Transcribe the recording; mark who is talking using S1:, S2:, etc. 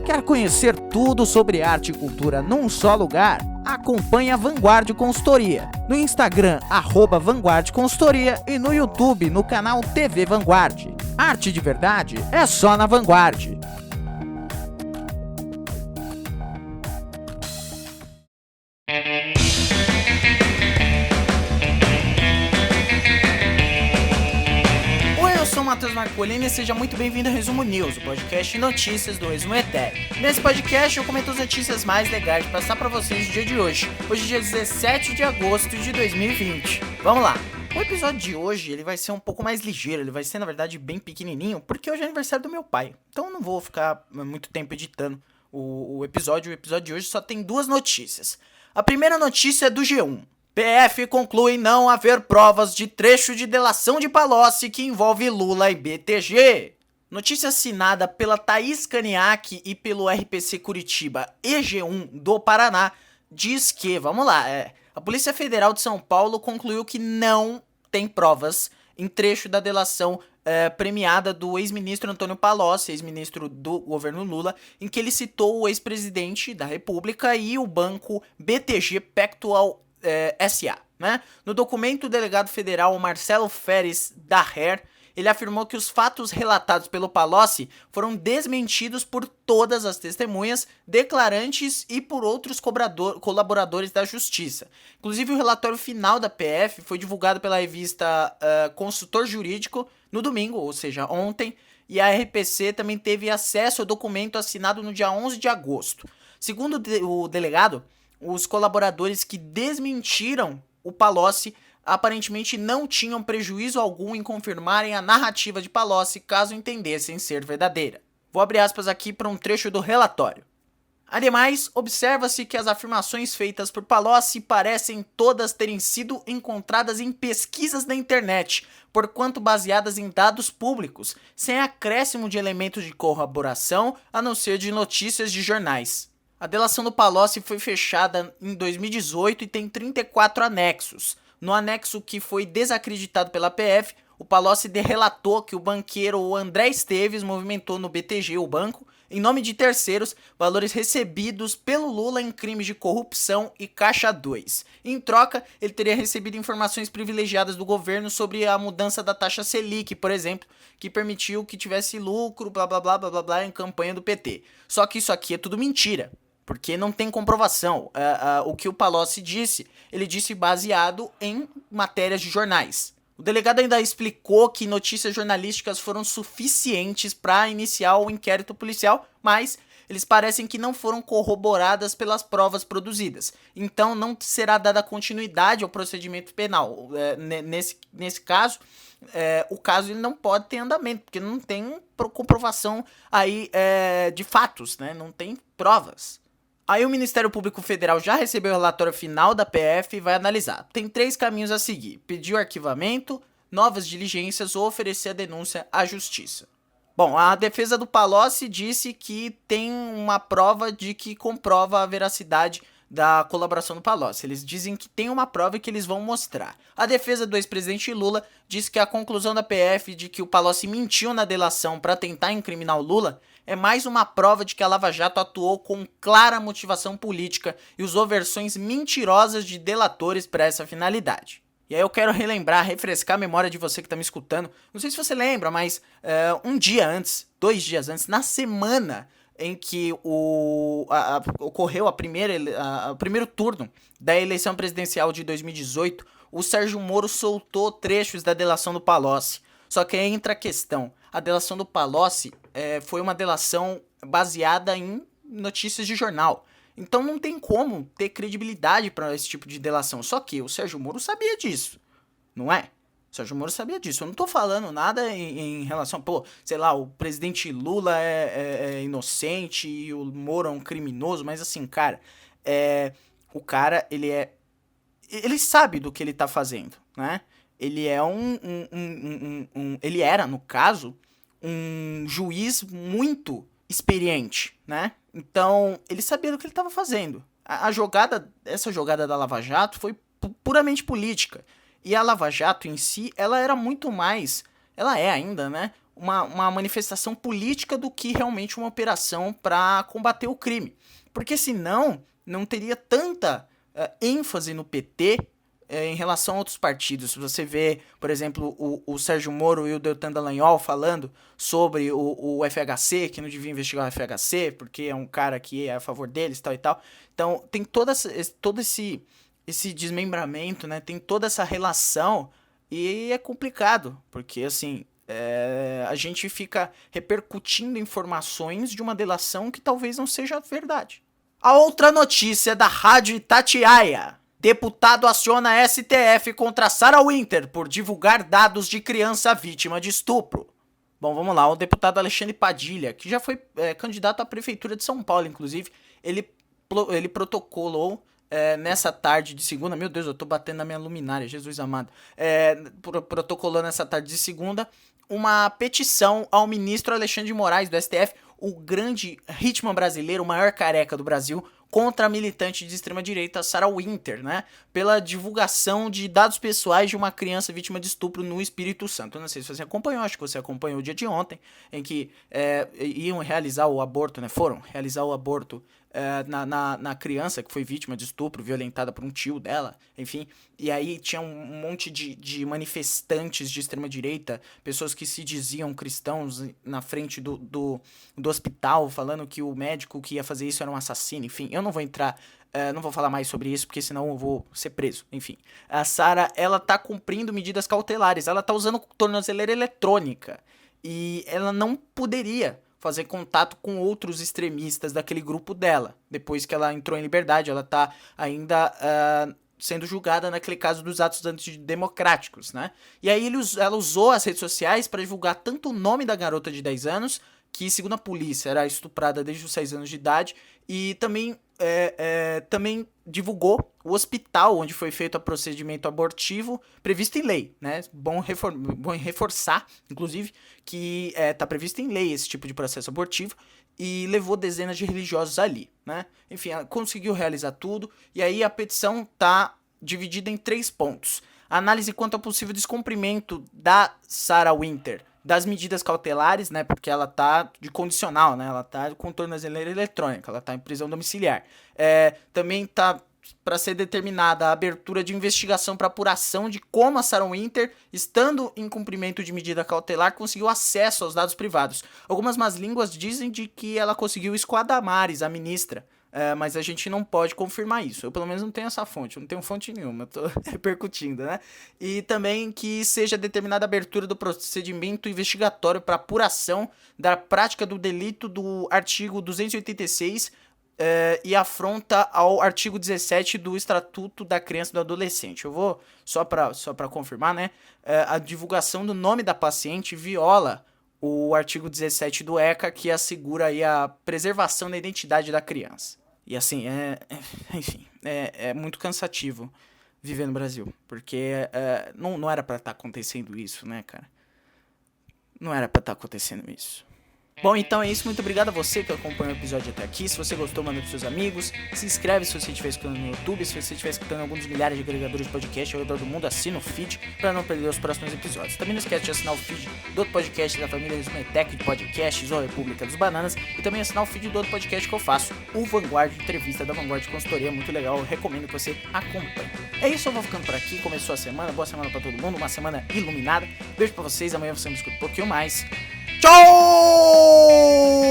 S1: Quer conhecer tudo sobre arte e cultura num só lugar? Acompanhe a Vanguard Consultoria no Instagram @Vanguard Consultoria e no YouTube no canal TV Vanguard. Arte de verdade é só na Vanguard. Oi, eu sou o Matheus Marcolini e seja muito bem-vindo ao Resumo News, o podcast de notícias do Resumo Etéreo. Nesse podcast eu comento as notícias mais legais de passar para vocês no dia de hoje, dia 17 de agosto de 2020. Vamos lá! O episódio de hoje ele vai ser um pouco mais ligeiro, ele vai ser na verdade bem pequenininho, porque hoje é aniversário do meu pai. Então eu não vou ficar muito tempo editando o episódio. O episódio de hoje só tem duas notícias. A primeira notícia é do G1. PF conclui não haver provas de trecho de delação de Palocci que envolve Lula e BTG. Notícia assinada pela Thaís Caniac e pelo RPC Curitiba e G1 do Paraná diz que, vamos lá, a Polícia Federal de São Paulo concluiu que não tem provas em trecho da delação premiada do ex-ministro Antônio Palocci, ex-ministro do governo Lula, em que ele citou o ex-presidente da República e o banco BTG Pactual S.A. Né? No documento, o delegado federal Marcelo Feres Daher, ele afirmou que os fatos relatados pelo Palocci foram desmentidos por todas as testemunhas, declarantes e por outros colaboradores da justiça. Inclusive, o relatório final da PF foi divulgado pela revista Consultor Jurídico no domingo, ou seja, ontem, e a RPC também teve acesso ao documento assinado no dia 11 de agosto. Segundo o delegado, os colaboradores que desmentiram o Palocci aparentemente não tinham prejuízo algum em confirmarem a narrativa de Palocci caso entendessem ser verdadeira. Vou abrir aspas aqui para um trecho do relatório. Ademais, observa-se que as afirmações feitas por Palocci parecem todas terem sido encontradas em pesquisas na internet, porquanto baseadas em dados públicos, sem acréscimo de elementos de corroboração, a não ser de notícias de jornais. A delação do Palocci foi fechada em 2018 e tem 34 anexos. No anexo que foi desacreditado pela PF, o Palocci relatou que o banqueiro André Esteves movimentou no BTG, o banco, em nome de terceiros, valores recebidos pelo Lula em crimes de corrupção e Caixa 2. Em troca, ele teria recebido informações privilegiadas do governo sobre a mudança da taxa Selic, por exemplo, que permitiu que tivesse lucro, blá blá blá blá blá blá, em campanha do PT. Só que isso aqui é tudo mentira. Porque não tem comprovação. O que o Palocci disse, ele disse baseado em matérias de jornais. O delegado ainda explicou que notícias jornalísticas foram suficientes para iniciar o inquérito policial, mas eles parecem que não foram corroboradas pelas provas produzidas. Então não será dada continuidade ao procedimento penal. Nesse caso, o caso ele não pode ter andamento, porque não tem comprovação aí, de fatos, né? Não tem provas. Aí o Ministério Público Federal já recebeu o relatório final da PF e vai analisar. Tem 3 caminhos a seguir: pedir o arquivamento, novas diligências ou oferecer a denúncia à justiça. Bom, a defesa do Palocci disse que tem uma prova de que comprova a veracidade da colaboração do Palocci. Eles dizem que tem uma prova e que eles vão mostrar. A defesa do ex-presidente Lula diz que a conclusão da PF de que o Palocci mentiu na delação para tentar incriminar o Lula é mais uma prova de que a Lava Jato atuou com clara motivação política e usou versões mentirosas de delatores para essa finalidade. E aí eu quero refrescar a memória de você que está me escutando. Não sei se você lembra, mas 2 dias antes, na semana em que ocorreu o primeiro turno da eleição presidencial de 2018, o Sérgio Moro soltou trechos da delação do Palocci. Só que aí entra a questão: a delação do Palocci foi uma delação baseada em notícias de jornal. Então não tem como ter credibilidade para esse tipo de delação. Só que o Sérgio Moro sabia disso, não é? O Sérgio Moro sabia disso. Eu não tô falando nada em relação... sei lá, o presidente Lula é inocente e o Moro é um criminoso, mas assim, cara, o cara, ele sabe do que ele tá fazendo, né? Ele é ele era, no caso, um juiz muito experiente, né? Então, ele sabia do que ele estava fazendo. Essa jogada da Lava Jato foi puramente política. E a Lava Jato em si, ela era muito mais, ela é ainda, né? uma manifestação política do que realmente uma operação para combater o crime. Porque senão não teria tanta ênfase no PT em relação a outros partidos. Se você vê, por exemplo, o Sérgio Moro e o Deltan Dallagnol falando sobre o FHC, que não devia investigar o FHC, porque é um cara que é a favor deles, tal e tal. Então, tem todo esse desmembramento, né? Tem toda essa relação e é complicado, porque, assim, a gente fica repercutindo informações de uma delação que talvez não seja verdade. A outra notícia é da Rádio Itatiaia. Deputado aciona STF contra Sarah Winter por divulgar dados de criança vítima de estupro. Bom, vamos lá. O deputado Alexandre Padilha, que já foi candidato à prefeitura de São Paulo, inclusive, ele protocolou nessa tarde de segunda... Meu Deus, eu tô batendo na minha luminária, Jesus amado. Protocolou nessa tarde de segunda uma petição ao ministro Alexandre de Moraes, do STF, o grande hitman brasileiro, o maior careca do Brasil, contra a militante de extrema-direita Sarah Winter, né? Pela divulgação de dados pessoais de uma criança vítima de estupro no Espírito Santo. Eu não sei se você acompanhou, acho que você acompanhou o dia de ontem, em que iam realizar o aborto, né? Foram realizar o aborto na criança que foi vítima de estupro, violentada por um tio dela, enfim. E aí tinha um monte de manifestantes de extrema-direita, pessoas que se diziam cristãos na frente do hospital, falando que o médico que ia fazer isso era um assassino, enfim. Eu não vou entrar, não vou falar mais sobre isso, porque senão eu vou ser preso, enfim. A Sarah, ela tá cumprindo medidas cautelares, ela tá usando tornozeleira eletrônica, e ela não poderia fazer contato com outros extremistas daquele grupo dela. Depois que ela entrou em liberdade, ela tá ainda sendo julgada naquele caso dos atos antidemocráticos, né? E aí ela usou as redes sociais para divulgar tanto o nome da garota de 10 anos, que segundo a polícia era estuprada desde os 6 anos de idade, e também divulgou o hospital onde foi feito o procedimento abortivo previsto em lei, né? Bom reforçar, inclusive, que tá previsto em lei esse tipo de processo abortivo, e levou dezenas de religiosos ali, né? Enfim, ela conseguiu realizar tudo, e aí a petição tá dividida em 3 pontos. A análise quanto ao possível descumprimento da Sarah Winter das medidas cautelares, né, porque ela tá de condicional, né, ela tá com tornozeleira eletrônica, ela tá em prisão domiciliar. Também tá para ser determinada a abertura de investigação para apuração de como a Sarah Winter, estando em cumprimento de medida cautelar, conseguiu acesso aos dados privados. Algumas más línguas dizem de que ela conseguiu isso com a Damares, a ministra, mas a gente não pode confirmar isso. Eu pelo menos não tenho essa fonte, eu não tenho fonte nenhuma, eu tô repercutindo, né? E também que seja determinada a abertura do procedimento investigatório para apuração da prática do delito do artigo 286 e afronta ao artigo 17 do Estatuto da Criança e do Adolescente. Eu vou, só pra confirmar, né? A divulgação do nome da paciente viola o artigo 17 do ECA, que assegura aí a preservação da identidade da criança. E assim, enfim, é muito cansativo viver no Brasil, porque não era pra estar acontecendo isso, né, cara? Não era pra estar acontecendo isso. Bom, então é isso. Muito obrigado a você que acompanhou o episódio até aqui. Se você gostou, manda pros seus amigos. Se inscreve se você estiver escutando no YouTube. Se você estiver escutando em algum dos milhares de agregadores de podcast ao redor do mundo, assina o feed para não perder os próximos episódios. Também não esquece de assinar o feed do outro podcast da família Resmetec de podcasts, ou República dos Bananas. E também assinar o feed do outro podcast que eu faço, o Vanguard, entrevista da Vanguard Consultoria. Muito legal, eu recomendo que você acompanhe. É isso, eu vou ficando por aqui. Começou a semana, boa semana para todo mundo. Uma semana iluminada. Beijo pra vocês, amanhã você me escuta um pouquinho mais. Tchau!